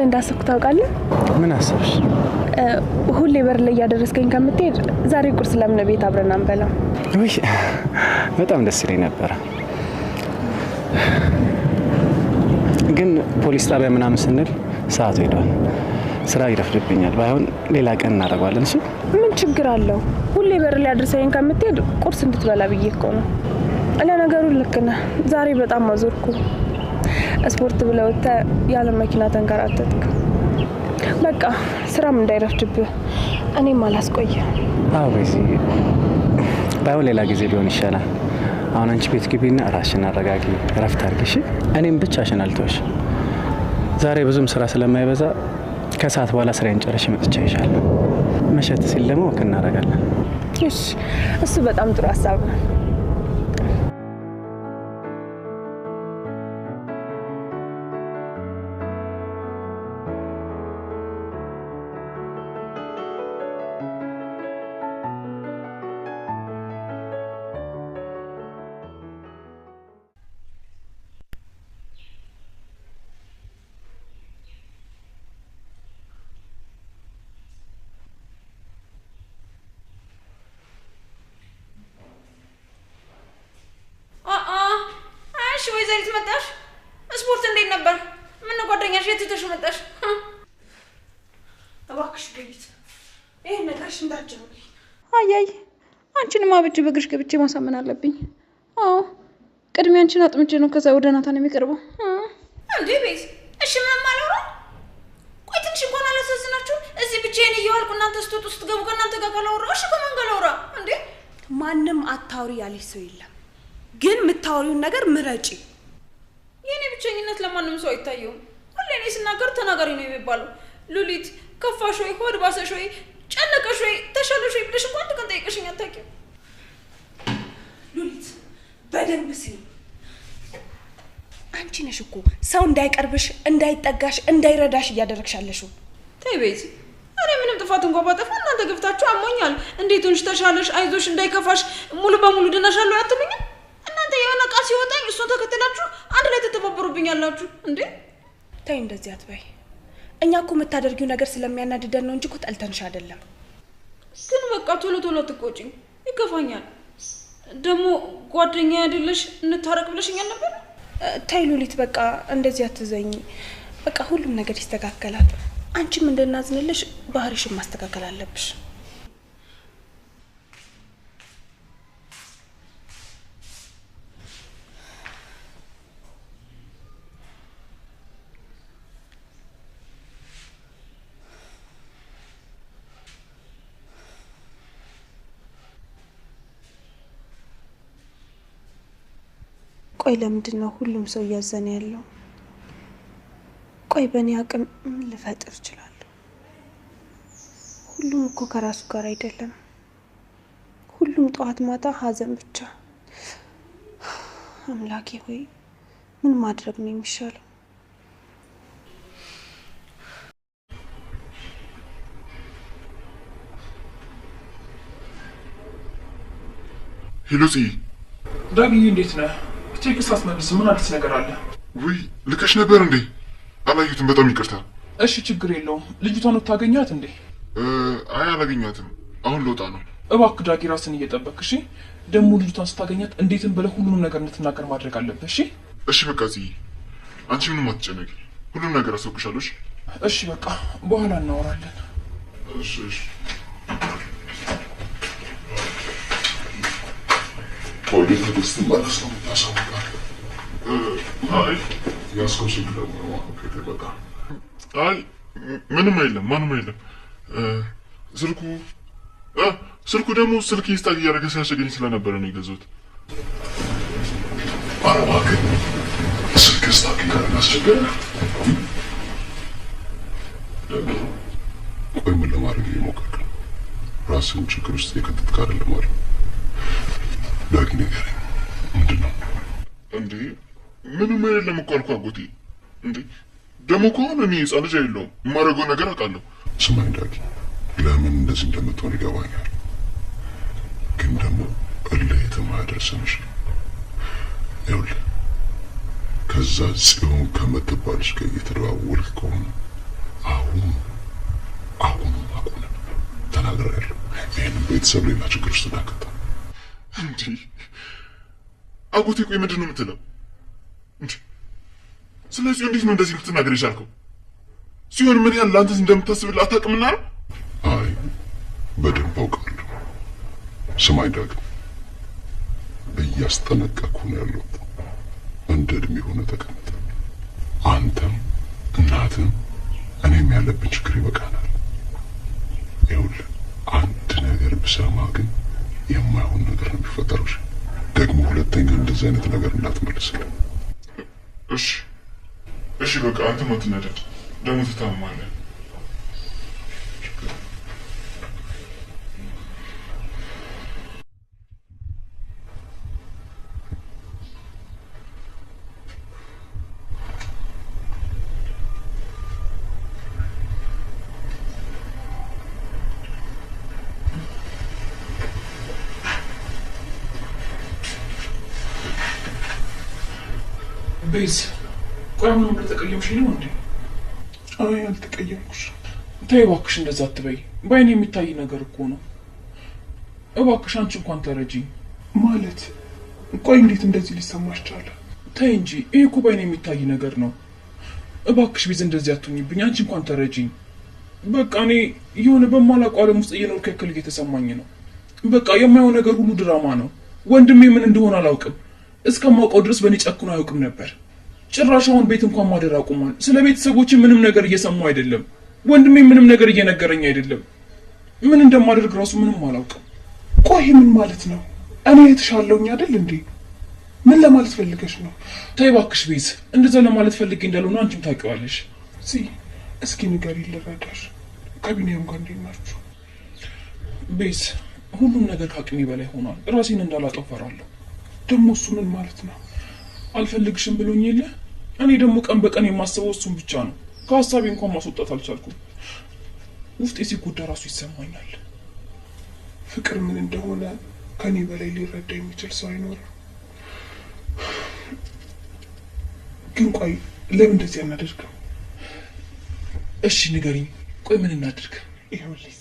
እንዳሰብኩ ታውቃለህ? ምን አሰብሽ? ሁሌ በር ላይ ያደረስከኝ ከምትሄድ ዛሬ ቁርስ ለምን ቤት አብረን አንበላ? ውይ በጣም ደስ ይለኝ ነበር። ግን ፖሊስ ጣቢያ ምናምን ስንል ሰዓቱ ሄዷል። ስራ ይረፍድብኛል። ባይሆን ሌላ ቀን እናደርገዋለን። እሺ? ምን ችግር አለው? ሁሌ በር ላይ ያደረሰኝ ከምትሄድ ቁርስ እንድትበላ ብዬ እኮ ነው። ለነገሩ ልክ ነህ። ዛሬ በጣም አዞርኩ። ስፖርት ብለህ ወጥተህ ያለ መኪና ተንከራተትክ። በቃ ስራም እንዳይረፍድብህ እኔም አላስቆየም። አዎ በዚህ ባይሆን ሌላ ጊዜ ቢሆን ይሻላል። አሁን አንቺ ቤት ግቢና ራስሽን አረጋጊ፣ እረፍት አድርጊ። እሺ? እኔም ብቻሽን አልተውሽ። ዛሬ ብዙም ስራ ስለማይበዛ ከሰዓት በኋላ ስራዬን ጨርሼ መጥቼ ይሻላል። መሸት ሲል ደግሞ ወክ እናደርጋለን። እሺ፣ እሱ በጣም ጥሩ ሀሳብ ነው። ወይዘሪት መጣሽ? ስፖርት እንዴት ነበር? ምን ነው ጓደኛሽ የት ትተሽ መጣሽ? እባክሽ ሉሊት ይሄን ነገርሽ እንዳትጀምሪ። አያይ አንቺንማ ብቻ በግርሽ ገብቼ ማሳመን አለብኝ። አዎ ቅድሚያ አንቺን አጥምቼ ነው ከዛ ወደ ናታን የሚቀርበው። እንዴ ቤት እሺ ምንም አላወራም። ቆይ ትንሽ እንኳን አላሳዝናችሁ? እዚህ ብቻዬን እየዋልኩ እናንተ ስትወጡ ስትገቡ ከእናንተ ጋር ካላወራሁ እሺ ከማን ጋር ላውራ እንዴ? ማንም አታውሪ ያለሽ ሰው የለም፣ ግን የምታወሪውን ነገር ምረጪ። የኔ ብቸኝነት ለማንም ሰው አይታየውም። ሁሌ እኔ ስናገር ተናጋሪ ነው የሚባለው። ሉሊት ከፋሽ ወይ ሆድ ባሰሽ ወይ ጨነቀሽ ወይ ተሻለሽ ወይ ብለሽ እንኳን አንድ ቀን ጠይቀሽኝ አታውቂም። ሉሊት በደንብ ስሚ። አንቺ ነሽ እኮ ሰው እንዳይቀርብሽ፣ እንዳይጠጋሽ፣ እንዳይረዳሽ እያደረግሻለሽው። ተይ ቤዚ፣ እኔ ምንም ጥፋት እንኳን ባጠፋ እናንተ ገፍታችሁ አሞኛል፣ እንዴት ሆንሽ፣ ተሻለሽ፣ አይዞሽ፣ እንዳይከፋሽ፣ ሙሉ በሙሉ ድነሻለሁ አትሉኝም? እናንተ የሆነ ቃል ሲወጣኝ እሱን ተከትላችሁ አንድ ላይ ተተባበሩብኛላችሁ እንዴ? ተይ እንደዚህ አትበይ። እኛ እኮ የምታደርጊው ነገር ስለሚያናድደን ነው እንጂ እኮ ጠልተንሽ አይደለም። ግን በቃ ቶሎ ቶሎ አትቆጪኝ፣ ይከፋኛል። ደግሞ ጓደኛ አይደለሽ እንታረቅ ብለሽኛል ነበር። ተይ ሉሊት በቃ እንደዚህ አትዘኝ። በቃ ሁሉም ነገር ይስተካከላል። አንቺም እንድናዝንልሽ ባህሪሽን ማስተካከል አለብሽ። ቆይ ለምንድን ነው ሁሉም ሰው እያዘነ ያለው? ቆይ በእኔ አቅም ምን ልፈጥር እችላለሁ? ሁሉም እኮ ከራሱ ጋር አይደለም። ሁሉም ጠዋት ማታ ሀዘን ብቻ። አምላኬ ሆይ ምን ማድረግ ነው የሚሻለው? ሄሎዚ ዳግዬ እንዴት ነህ? ቴክስት አስመልስ። ምን አዲስ ነገር አለ? ውይ ልከሽ ነበር እንዴ? አላየሁትም። በጣም ይቅርታ። እሺ ችግር የለውም። ልጅቷን ታገኛት እንዴ? አይ አላገኛትም። አሁን ልወጣ ነው። እባክህ ዳጊ ራስን እየጠበቅ እሺ። ደግሞ ልጅቷን ስታገኛት እንዴትም ብለህ ሁሉንም ነገር እንድትናገር ማድረግ አለብህ። እሺ እሺ። በቃ እዚህ አንቺ ምንም አትጨነቂ። ሁሉም ነገር አሳውቅሻለሁ። እሺ በቃ በኋላ እናወራለን። እሺ እሺ። ወዴት ተደስት ማለት ነው ታሳውቃለህ? አይ ያስኮ ስልክ ደግሞ በቃ አይ ምንም የለም፣ ማንም የለም። ስልኩ ደግሞ ስልክ ይስጣል እያደረገ ሲያስቸግረኝ ስለነበረ ነው የገዛሁት። ኧረ እባክህ ስልክ ስታክ እያደረገ አስቸገረ። ቆይ ምን ለማድረግ እየሞከርክ ነው? ራስህን ችግር ውስጥ የከተትክ አይደለም ማለት ዳጊ ንገረኝ፣ ምንድን ነው እንዴ? ምንም የለም እኮ አልኩህ አጎቴ። እንዴ ደግሞ ከሆነ እኔ ህፃን ልጅ አይደለሁም፣ የማደርገው ነገር አውቃለሁ። ስማኝ ዳጊ፣ ለምን እንደዚህ እንደምትሆን ይገባኛል፣ ግን ደግሞ እልህ የተማያደርሰንሽ ነው። ይኸውልህ ከዛ ጽዮን ከምትባልሽ ጋር እየተደዋወልክ ከሆነ አሁን ተናግሬያለሁ። ይህንም ቤተሰብ ሌላ ችግር ውስጥ እንዳከታ እንዴ አጎቴ ቆይ ምንድን ነው የምትለው? ስለዚህ እንዴት ነው እንደዚህ ልትናገር የቻልከው? ሲሆን ምን ያህል ለአንተ እንደምታስብልህ አታውቅምና ነው? አይ በደንብ አውቃለሁ። ስማኝ ዳግም፣ እያስጠነቀቅኩ ነው ያለሁት። እንደ እድሜ ሆነ ተቀመጠ። አንተም እናትም እኔም ያለብን ችግር ይበቃናል። ይኸውልህ አንድ ነገር ብሰማ ግን የማይሆን ነገር ነው የሚፈጠረው። ደግሞ ሁለተኛ እንደዚህ አይነት ነገር እንዳትመልስልኝ። እሺ በቃ አንተም አትናደድ። ደግሞ ትታመማለህ። ቤዝ ቆይ ምን እንደተቀየምሽኝ ነው እንዴ? አይ አልተቀየምኩሽ። ተይ እባክሽ እንደዛ አትበይ። በአይኔ የሚታይ ነገር እኮ ነው። እባክሽ አንቺ እንኳን ተረጂኝ። ማለት ቆይ እንዴት እንደዚህ ሊሰማሽ ቻለ? ተይ እንጂ ይሄ እኮ በአይኔ የሚታይ ነገር ነው። እባክሽ ቤዝ እንደዚህ አትሁኝብኝ። አንቺ እንኳን ተረጂኝ። በቃ እኔ የሆነ በማላውቀው ዓለም ውስጥ እየኖርኩ ያክል እየተሰማኝ ነው። በቃ የማየው ነገር ሁሉ ድራማ ነው። ወንድሜ ምን እንደሆነ አላውቅም። እስከማውቀው ድረስ በእኔ ጨክኖ አያውቅም ነበር። ጭራሽ አሁን ቤት እንኳን ማደር አቁሟል። ስለ ቤተሰቦቼ ምንም ነገር እየሰማሁ አይደለም። ወንድሜ ምንም ነገር እየነገረኝ አይደለም። ምን እንደማደርግ ራሱ ምንም አላውቅም። ቆይ ምን ማለት ነው? እኔ የተሻለውኝ አይደል እንዴ? ምን ለማለት ፈልገሽ ነው? ተይ እባክሽ ቤዝ፣ እንደዛ ለማለት ፈልጌ እንዳልሆነ አንቺም ታውቂዋለሽ። እስኪ ንገሪኝ ልረዳሽ። ከቢኒያም ጋር እንዴት ናችሁ? ቤዝ፣ ሁሉም ነገር ከአቅሜ በላይ ሆኗል። ራሴን እንዳላጠፋ እፈራለሁ። ደግሞ እሱ ምን ማለት ነው? አልፈልግሽም ብሎኝ የለ። እኔ ደግሞ ቀን በቀን የማስበው እሱን ብቻ ነው። ከሀሳቤ እንኳን ማስወጣት አልቻልኩም። ውስጤ ሲጎዳ ራሱ ይሰማኛል። ፍቅር ምን እንደሆነ ከኔ በላይ ሊረዳ የሚችል ሰው አይኖርም። ግን ቆይ ለምን እንደዚህ አናደርግም? እሺ ንገሪኝ። ቆይ ምን እናድርግ? ይኸውልህ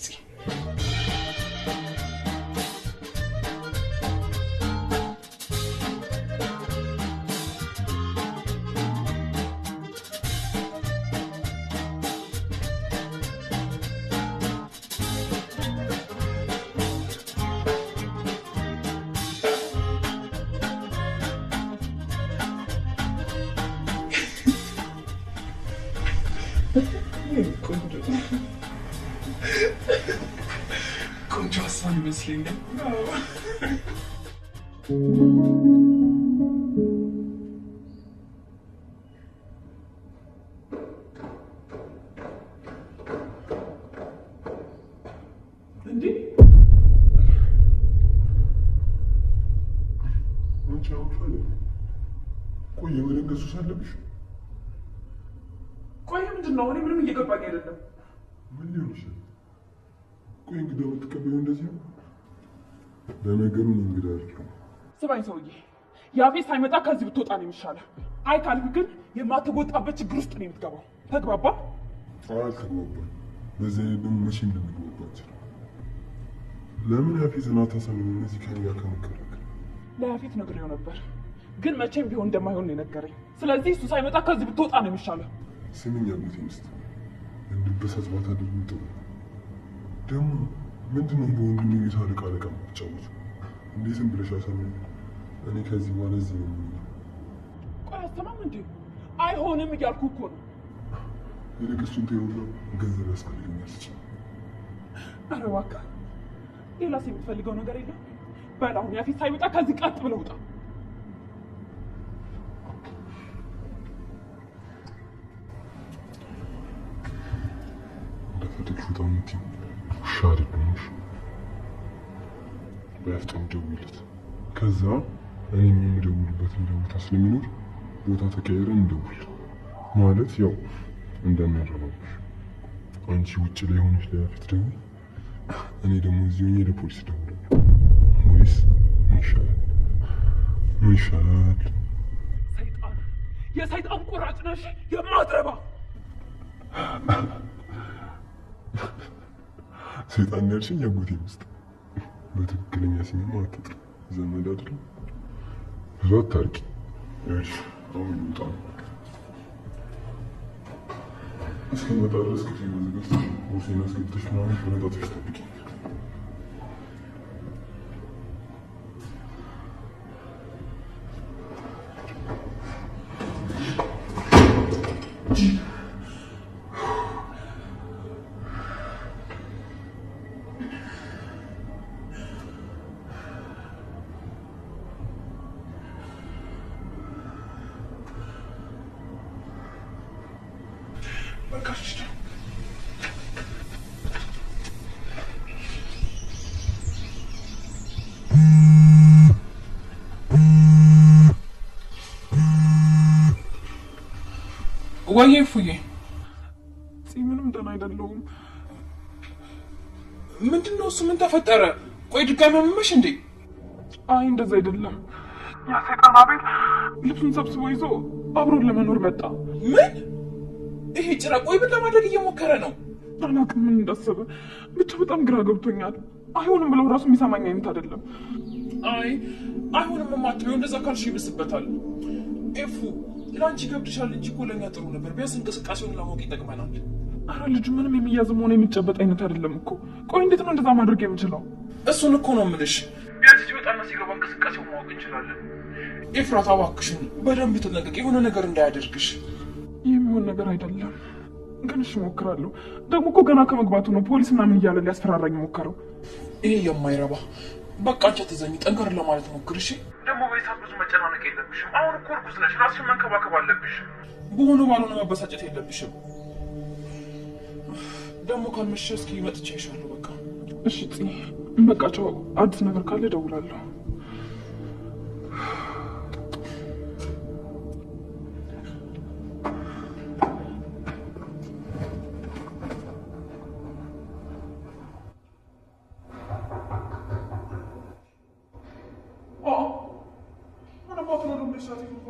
ቆንጆ ሀሳብ ይመስለኛል። እንዴ ቆይ የመለገሱ ሳለብሽ ቆይ ምንድን ነው? እኔ ምንም እየገባኝ አይደለም። ምን ሊሆን ይችላል? ቆይ እንግዳ የምትቀበለው እንደዚህ ነው? ለነገሩ እንግዳ አይደለም። ስማኝ ሰውዬ፣ ያፌት ሳይመጣ ከዚህ ብትወጣ ነው የሚሻለው። አይ ካልክ ግን የማትወጣበት ችግር ውስጥ ነው የምትገባው። ተግባባ? አልተግባባም። በዚህ ደግሞ መቼም ልንግባባ እንችላለን። ለምን ያፌትን አታሳምንም? እነዚህ ከኔ ጋር ከመከራከር ለያፌት ነግሬው ነበር፣ ግን መቼም ቢሆን እንደማይሆን ነው የነገረኝ። ስለዚህ እሱ ሳይመጣ ከዚህ ብትወጣ ነው የሚሻለው። ስምኝ አጎቴ ሚስት እንድበሳት ባታደርጉ ጥሩ። ደግሞ ምንድነው በወንድሜ ቤት አለቃ የምትጫወቱ? እንዴትም ብለሽ አሳምኝ። እኔ ከዚህ በኋላ እዚህ ነው የምውለው። ቆይ አስተማም እንዴ? አይሆንም እያልኩ እኮ ነው። ይልቅ እሱን ተይውና ገንዘብ ያስፈልገኛል። ኧረ እባክህ ሌላስ የምትፈልገው ነገር የለም? በል አሁን ያፌት ሳይመጣ ከዚህ ቀጥ ብለህ ውጣ። ውሻ አይደለሁም። በያፍጠን ደውይለት። ከዛ እኔም የምደውልበት ቦታ ስለሚኖር ቦታ ተቀያይረን እንደውል። ማለት ያው እንደሚያረባብሽ አንቺ ውጭ ላይ ሆነሽ ለያፌት ደውል፣ እኔ ደግሞ እዚህ ሆኜ ለፖሊስ ደውላለሁ። ወይስ ምን ይሻላል? ምን ይሻላል? ሰይጣን፣ የሰይጣን ቁራጭ ነሽ የማትረባ። ሰይጣን ያልሽኝ አጎቴ ሚስት በትክክለኛ ስሜማ አትጥሪ። ዘመድ አይደለም ብዙ አታርቂ። እሺ አሁን ልውጣ። እስከመጣ ድረስ ክፍል መዘጋት ቦርሴን አስገብተሽ ምናምን በነጣጥሽ ጠብቂኝ። ወይዬ እፉዬ፣ ምንም ደህና አይደለሁም። ምንድን ነው እሱ? ምን ተፈጠረ? ቆይ ድጋሚ አመመሽ እንዴ? አይ እንደዛ አይደለም። ያ ሰይጣን አቤል ልብሱን ሰብስቦ ይዞ አብሮን ለመኖር መጣ። ምን? ይሄ ጭራ ቆይ ምን ለማድረግ እየሞከረ ነው? አላውቅም ምን እንዳሰበ፣ ብቻ በጣም ግራ ገብቶኛል። አይሆንም ብለው ራሱ የሚሰማኝ አይነት አይደለም። አይ አይሆንም የማትለው እንደዛ ካልሽ ይብስበታል። ኤፉ ለአንቺ ገብድሻል እንጂ እኮ ለእኛ ጥሩ ነበር። ቢያንስ እንቅስቃሴውን ለማወቅ ይጠቅመናል። አረ ልጁ ምንም የሚያዝም ሆነ የሚጨበጥ አይነት አይደለም እኮ። ቆይ እንዴት ነው እንደዛ ማድረግ የምችለው? እሱን እኮ ነው የምልሽ። ቢያንስ ሲወጣና ሲገባ እንቅስቃሴውን ማወቅ እንችላለን። ኤፍራታ እባክሽን በደንብ ተጠንቀቂ፣ የሆነ ነገር እንዳያደርግሽ። የሚሆን ነገር አይደለም ግን እሺ እሞክራለሁ። ደግሞ እኮ ገና ከመግባቱ ነው ፖሊስ ምናምን እያለ ሊያስፈራራኝ ሞከረው። ይሄ የማይረባ በቃ አንቺ አትዘኝ፣ ጠንከር ለማለት ሞክር እሺ። ደግሞ በይሳት ብዙ መጨናነቅ የለብሽም። አሁን እኮ እርጉዝ ነሽ፣ ራስሽን መንከባከብ አለብሽ። በሆነ ባልሆነ መበሳጨት የለብሽም። ደግሞ ካልመሸ እስኪ መጥቼ ይሻለሁ። በቃ እሺ በቃ ቻው። አዲስ ነገር ካለ እደውላለሁ። ምን አባቱ ነው ደግሞ ይሳት ይፈቁ